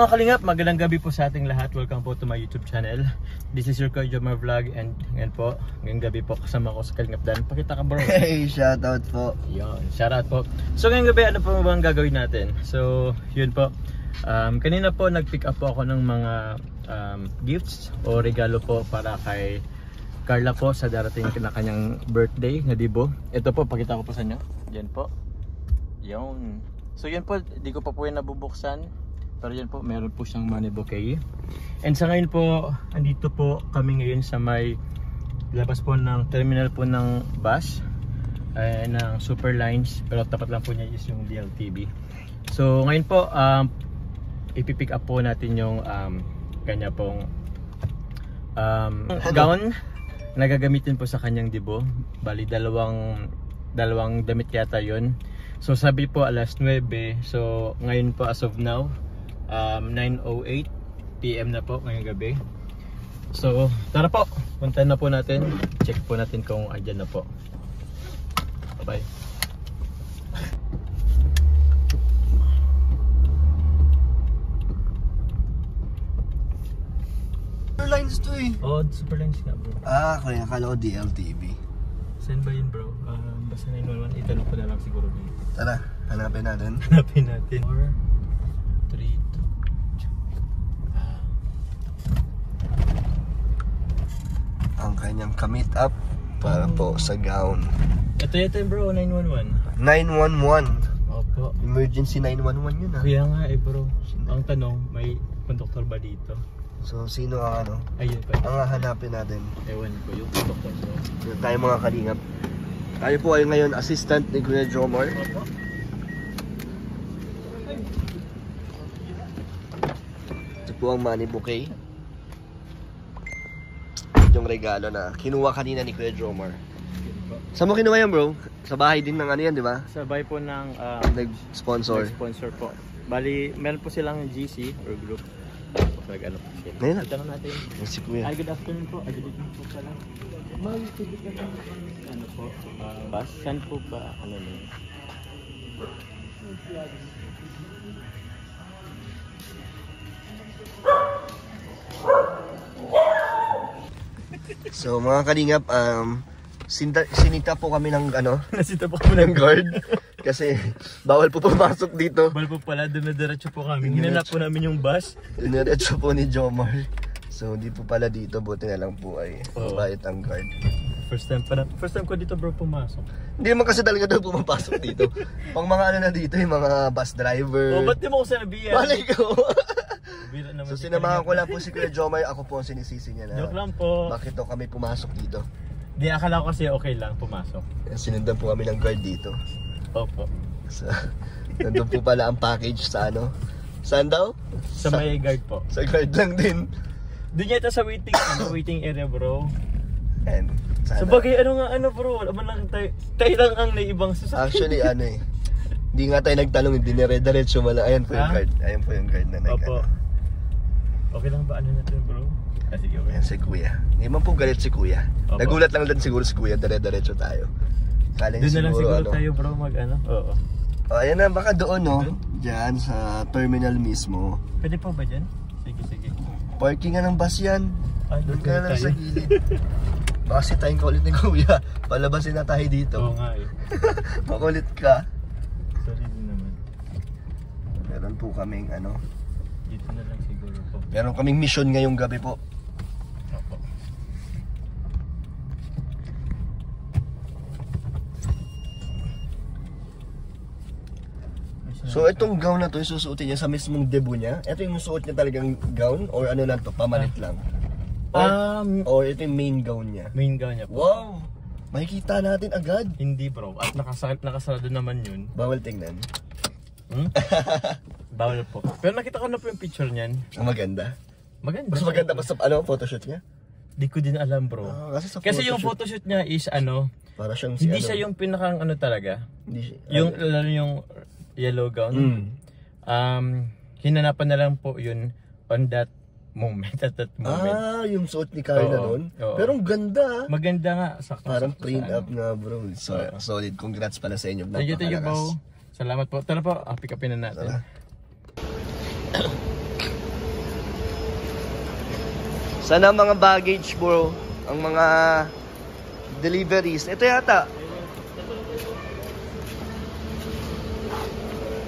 mga kalingap, magandang gabi po sa ating lahat. Welcome po to my YouTube channel. This is your Kuya Jomar Vlog and ngayon po, ngayong gabi po kasama ko sa Kalingap Dan. Pakita ka bro. Hey, shoutout po. Yun, shoutout po. So ngayong gabi, ano po bang gagawin natin? So yun po, kanina po nag-pick up po ako ng mga gifts o regalo po para kay Carla po sa darating na kanyang birthday na dibo. Ito po, pakita ko po sa inyo. Yan po. Yun. So yun po, di ko pa po yung nabubuksan. Pero yan po, meron po siyang money bouquet. And sa ngayon po, andito po kami ngayon sa may labas po ng terminal po ng bus ng Super Lines. Pero tapat lang po niya is yung DLTV. So ngayon po, ipipick up po natin yung kanya pong gown na gagamitin po sa kanyang dibo. Bali dalawang damit yata yun. So sabi po alas 9. So ngayon po as of now 9:08 PM na po ngayong gabi. So tara po, punta na po natin. Check po natin kung andyan na po. Bye bye. Super Lines to eh. Oh, Super Lines nga bro. Kaya akala ko DLTV. Saan ba yun bro? Basta 911, itanong ko na lang siguro dito. Tara, hanapin natin. Hanapin natin. 4, 3, 2. Ang kanyang ka-meet up para po sa gown. Ito bro, 911. 911. Opo. Emergency 911 yun ah. Kaya nga bro. Ang tanong, may conductor ba dito? So sino ang ano? Ayun pa. Ang hanapin natin. Ewan ko yung conductor bro. So, tayo mga kalingap. Tayo po ay ngayon assistant ni Kuya Jomar. Opo. Ito po ang money bouquet. Yung regalo na kinuha kanina ni Kuya Jomar. Saan mo kinuha yan bro? Sa bahay din ng ano yan, di ba? Sabay po ng Nag-sponsor. sponsor po. Bali, meron po silang GC or group. Nag-ano po sila. Ngayon na. Itanong natin. Si Kuya. Ay, good afternoon po. Ay, good evening po pala. Mag-tibig ka po. Ano po? Bus? Saan po ba? Ano na yun? So mga kalingap, sinita po kami ng ano, Nasita po kami ng ng guard kasi bawal po pumasok dito. bal po pala, dumidiretso po kami. Hinanap po namin yung bus. Iniretso po ni Jomar. So hindi po pala dito, buti na lang po ay mabait ang guard. First time ko dito bro pumasok. Hindi naman kasi talaga daw pumapasok dito. Pang mga ano na dito, yung mga bus driver. Oh, ba't di mo ko sinabihan? Malay ko. So So sinamahan ko lang po si Kuya Jomar, ako po ang sinisisi niya na joke lang po. bakit daw kami pumasok dito. Di, akala ko kasi okay lang pumasok. Sinundan po kami ng guard dito. Opo. So, nandun po pala ang package sa ano. Saan daw? Sa may guard po. Sa guard lang din. Doon yata sa waiting area bro. And sana. Sa bagay ano bro, wala man lang tayo lang ang naibang sasakyan. Actually ano eh. Hindi nga tayo nagtanong, hindi nire-diretso wala. Ayan po yung guard. Ayan po yung guard na Opo. Okay lang ba ano natin bro? Sige okay. Ayan si Kuya. Hindi man po galit si Kuya. Opo. Nagulat lang din siguro si Kuya, dire-diretso tayo. Kaling Doon na lang siguro ano. tayo bro mag ano. Oo. Ayan na, baka doon no. Diyan sa terminal mismo. Pwede pa ba dyan? Sige. Parking nga ng bus yan. Ay, Doon ka na lang sa gilid. Baka sitayin ka ulit ni Kuya. Palabasin na tayo dito. Oo nga eh. Makulit ka. Sorry din naman. Meron po kaming ano. Dito na lang siguro po. Meron kaming mission ngayong gabi po. Opo. So itong gown na to, susuotin niya sa mismong debut niya? Ito yung suot niya talagang gown? Or ano lang to, pamalit lang? Or ito yung main gown niya? Main gown niya po. Wow! Makikita natin agad. Hindi bro. At nakasarado naman yun. Bawal tingnan. Bawal po. Pero nakita ko na po yung picture niyan. Ang maganda. Maganda. Mas maganda pa sa ano, photoshoot niya? Di ko din alam bro. Kasi yung photoshoot niya is ano, para siyang si hindi ano, siya yung pinakang ano talaga. Hindi siya, Yung lalo yung yellow gown. Hinanapan na lang po yun on that moment, at that moment. Yung suot ni Carla noon. Pero ang ganda. Maganda nga. Sakto, parang print up nga bro. So, solid. Congrats pala sa inyo. Thank you bro. Salamat po. Tara po, pick upin na natin. Sana mga baggage bro, ang mga deliveries. Ito yata.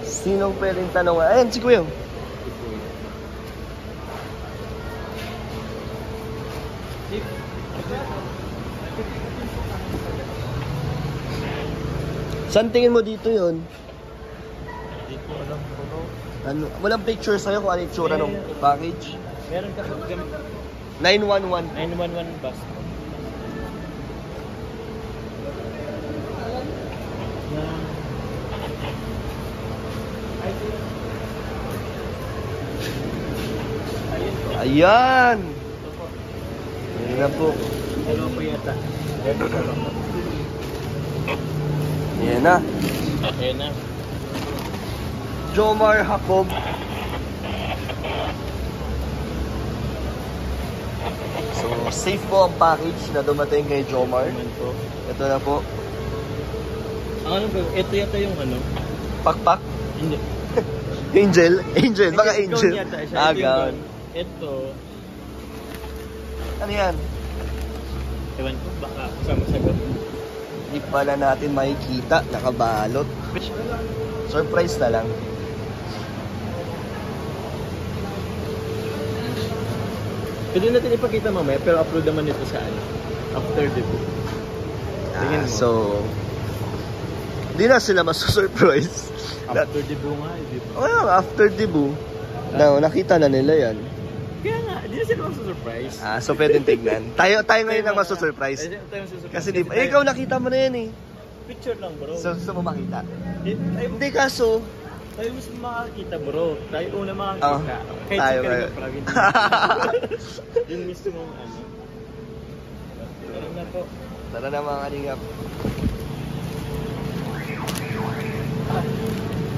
Sinong pwedeng tanong? Ayan, si Kuya. Saan tingin mo dito yun? Dito alam ko bro. Ano, walang picture sa'yo kung ano yung tsura ng package? Meron ka gamit 911. 911 bus. Ayan! Ayan na po. Hello po yata. Ayan na. Ayan na. Jomar Jacob. So, safe po ang package na dumating kay Jomar. Naman po. Ito na po. Ang ano ba? Ito yata yung ano? Pakpak. Hindi. Angel. Angel. Baka Hindi, Angel. ikaw yata, siya. Agan. Ito. Ano yan? Ewan ko. Baka kasama sa gabi. Hindi pala natin makikita. Nakabalot. Surprise na lang. Pwede natin ipakita mamaya, pero upload naman ito sa ano? After debut. Tingin mo. So, hindi na sila masusurprise. After debut nga, di ba? Oh, after debut. Nakita na nila yan. Kaya nga, di na sila masusurprise. So pwedeng tignan. Tayo ngayon ang masusurprise. Tayo masusurprise. Kasi di ba, ikaw nakita mo na yan eh. Picture lang bro. So, gusto mo makita? Tayo Hindi kaso, mas makakita bro. Tayo una makakita. Kahit tayo sa ngayon. Yung mismo mong ano. Tara na po. Tara na mga kalingap.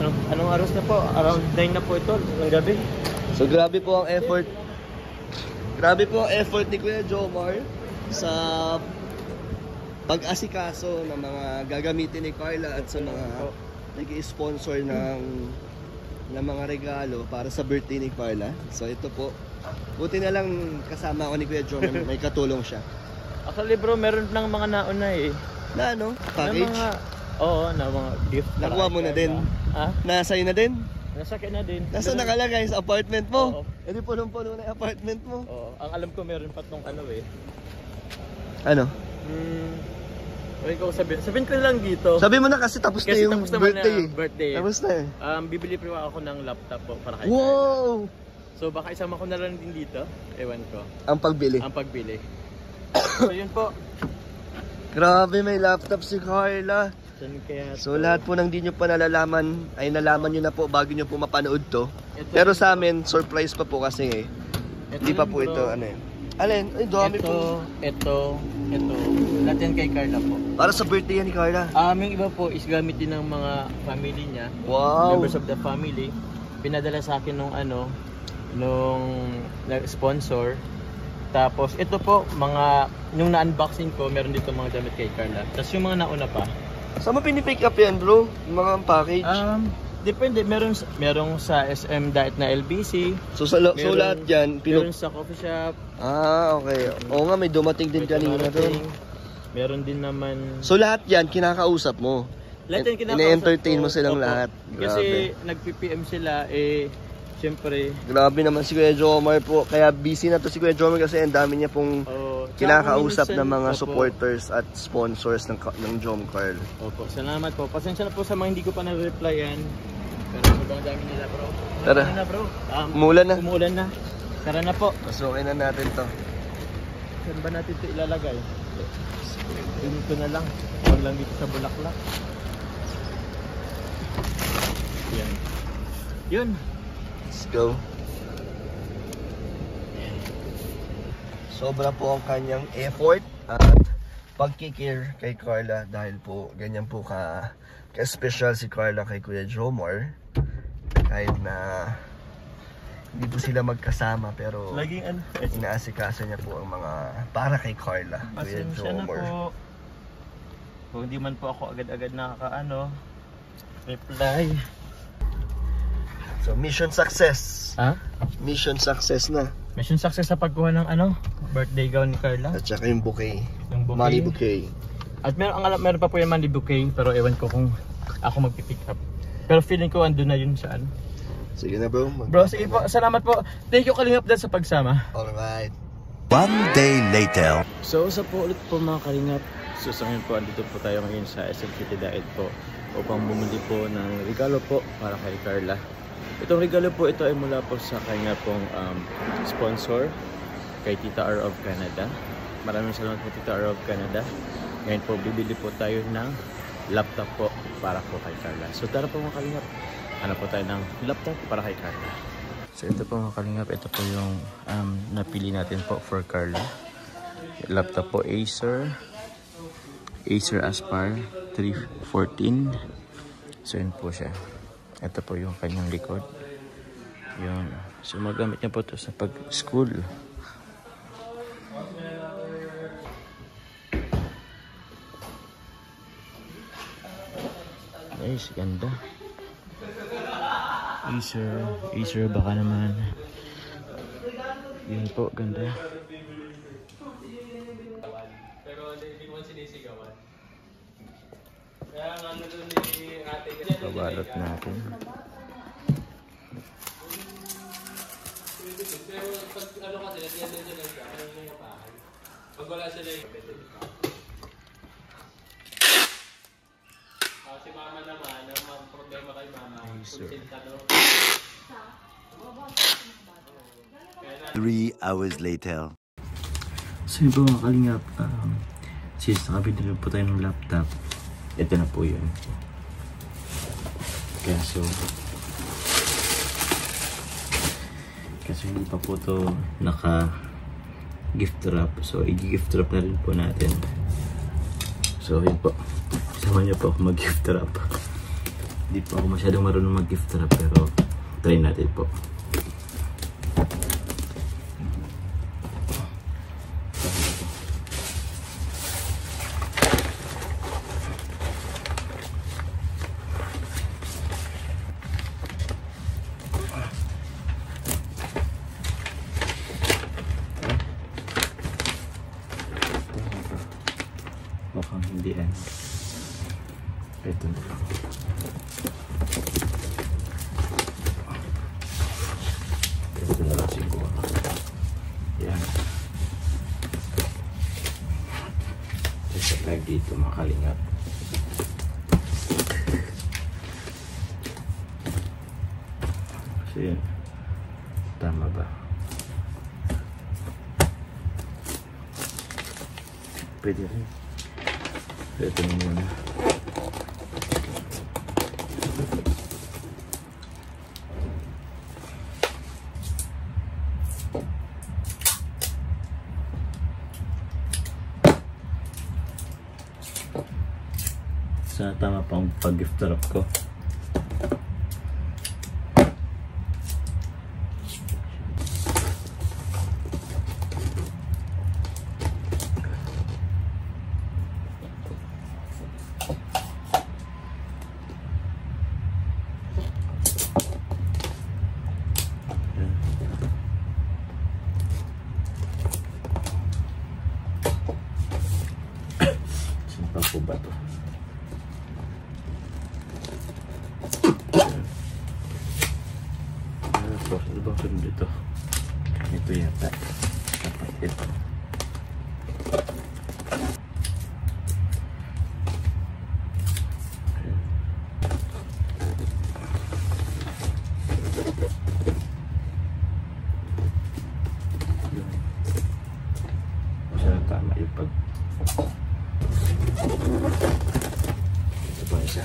Anong oras na po? Around 9 na po ito, ng gabi. So grabe po ang effort. Grabe po ang effort ni Kuya Jomar sa pag-asikaso ng mga gagamitin ni Carla at sa mga nag-i-sponsor ng mga regalo para sa birthday ni Carla. So ito po. Buti na lang kasama ako ni Kuya Jomar, may katulong siya. Actually bro, meron ng mga nauna eh. Na ano? Package? Na mga gift. Nakuha mo na din? Ha? Nasa iyo na din? Nasa akin na din. Nasa nakalagay sa apartment mo? Oo. E di punong-puno na yung apartment mo. Oo. Ang alam ko meron pa tong ano eh. Ano? Okay ko sabihin ko lang dito. Sabi mo na kasi tapos na Kasi yung tapos naman birthday. na birthday. Tapos na eh. Bibili pa ako ng laptop po para kay Wow! So baka isama ko na lang din dito. Ewan ko. Ang pagbili. Ang pagbili. So yun po. Grabe, may laptop si Carla. Kaya So lahat po ng di nyo pa nalalaman, ay nalaman nyo na po bago nyo po mapanood to. Pero sa amin, surprise pa po kasi eh. Hindi pa po ito, ano eh. Alin? Ay, dami po. Ito. Lahat yan kay Carla po. Para sa birthday yan ni Carla. Yung iba po is gamit din ng mga family niya. Wow! Members of the family. Pinadala sa akin nung sponsor. Tapos ito po, yung na-unboxing ko, meron dito mga damit kay Carla. Tapos yung mga nauna pa. Saan mo pinipick up yan bro? Yung mga package? Depende, merong sa SM Diet na LBC. So lahat yan? Meron sa coffee shop. Okay. Oo nga, may dumating din kanina doon. Meron din naman. So lahat yan, kinakausap mo? Lahat yan kinakausap ine-entertain mo silang Opo. lahat? Kasi nag-PPM sila siyempre. Grabe naman si Kuya Jomar po. Kaya busy na to si Kuya Jomar kasi ang dami niya pong kinakausap ng mga supporters at sponsors ng Jomcar. Opo, salamat po. Pasensya na po sa mga hindi ko pa na-replyan. Pero sobrang dami nila bro. Tara. Na, bro. Umulan na. Umulan na. Tara na po. Pasukin na natin to. Saan ba natin ito ilalagay? Dito na lang. Huwag lang dito sa bulaklak. Yan. Yun. Let's go. Sobra po ang kanyang effort at pagkikare kay Carla dahil po ganyan po ka-special si Carla kay Kuya Jomar. Kahit na hindi po sila magkasama pero Laging inaasikaso niya po ang mga para kay Carla, Kuya pasensya na Jomar. po. Kung hindi man po ako agad-agad reply. So mission success. Ha? Mission success na. mission success sa pagkuha ng birthday gown ni Carla. At saka yung bouquet. Yung bouquet. Money bouquet. At meron pa po yung money bouquet, pero ewan ko kung ako magpipick up. Pero feeling ko andun na yun sa Sige na bro. Bro, sige po. Salamat po. Thank you Kalingap dahil sa pagsama. Alright. One day later. So, sa po ulit po mga Kalingap. So, sa ngayon po, andito po tayo ngayon sa SM City Diet po upang bumili po ng regalo po para kay Carla. Itong regalo po ito ay mula po sa kanya pong sponsor, kay Tita R of Canada. Maraming salamat po Tita R of Canada. Ngayon po, bibili po tayo ng laptop po para po kay Carla. So, tara po mga Kalingap. Hanap po tayo ng laptop para kay Carla. So, ito po mga Kalingap. Ito po yung napili natin po for Carla. Laptop po Acer Aspire 314. So, yun po siya. Ito po yung kanyang likod. Yun. So, magamit niya po ito sa pag-school. Nice, ganda. Acer baka naman. Yun po, ganda. Pero hindi mo sinisigawan. Kaya nga doon ni ate kasi Pabalot natin. pero pag ano kasi nandiyan din sila siya, ano yung bahay. Pag wala sila yung pwede pa. Si mama naman, ang problema kay mama, konsinta daw. 3 hours later. So yun po mga Kalingap, since nakabili na po tayo ng laptop, ito na po yun. Kaso hindi pa po ito naka gift wrap, so i-gift wrap na rin po natin. So yun po, sama niyo po ako mag-gift wrap. Hindi po ako masyadong marunong mag-gift wrap, pero try natin po. Mukhang hindi ito na. Ito na lang siguro. Yan. Isa tayo dito mga Kalingap. So yun. Tama ba? Pwede rin. Ito na muna. Sana tama pang pag-gift wrap ko. Saan pa po ba ito? Ano ba ito dito? Ito yata. Dapat ito. Masarap tama yung pag... Ito pa isa.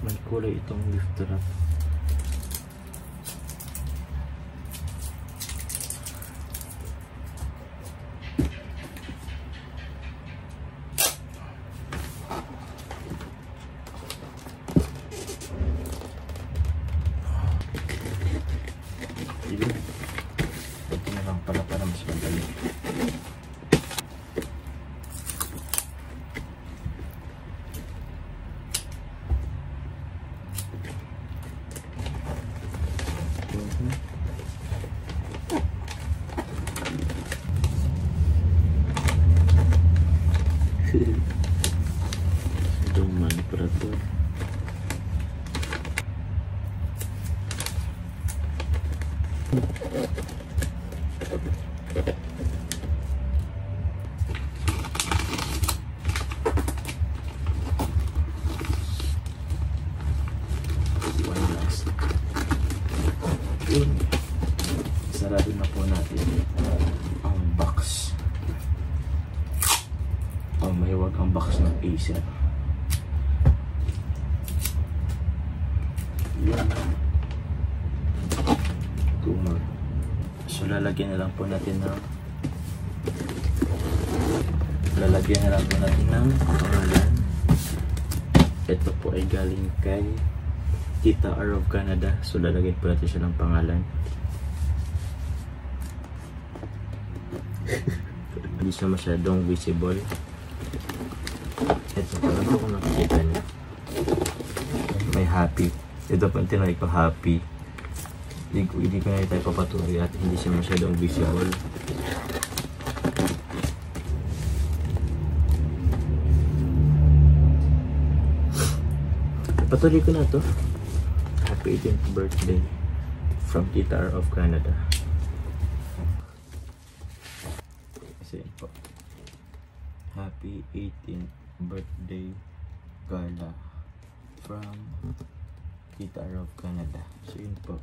May kulay itong gift wrap. Duman para to. One last. Yun. Sarado na po natin ang box. Mahiwag ang box ng Acer. Yan. Tumor. So lalagyan na lang po natin ng pangalan. Ito po ay galing kay Tita R of Canada. So lalagyan po natin siya ng pangalan. Hindi siya masyadong visible. Ito pa lang kung nakikita niyo. May happy. Ito pa tinry ko happy. Hindi ko na ito papatuloy at hindi siya masyadong visible. Patuloy ko na to. Happy 18th birthday from Tita R of Canada. Kasi po. Happy 18th birthday Carla from Tita R of Canada. So yun po.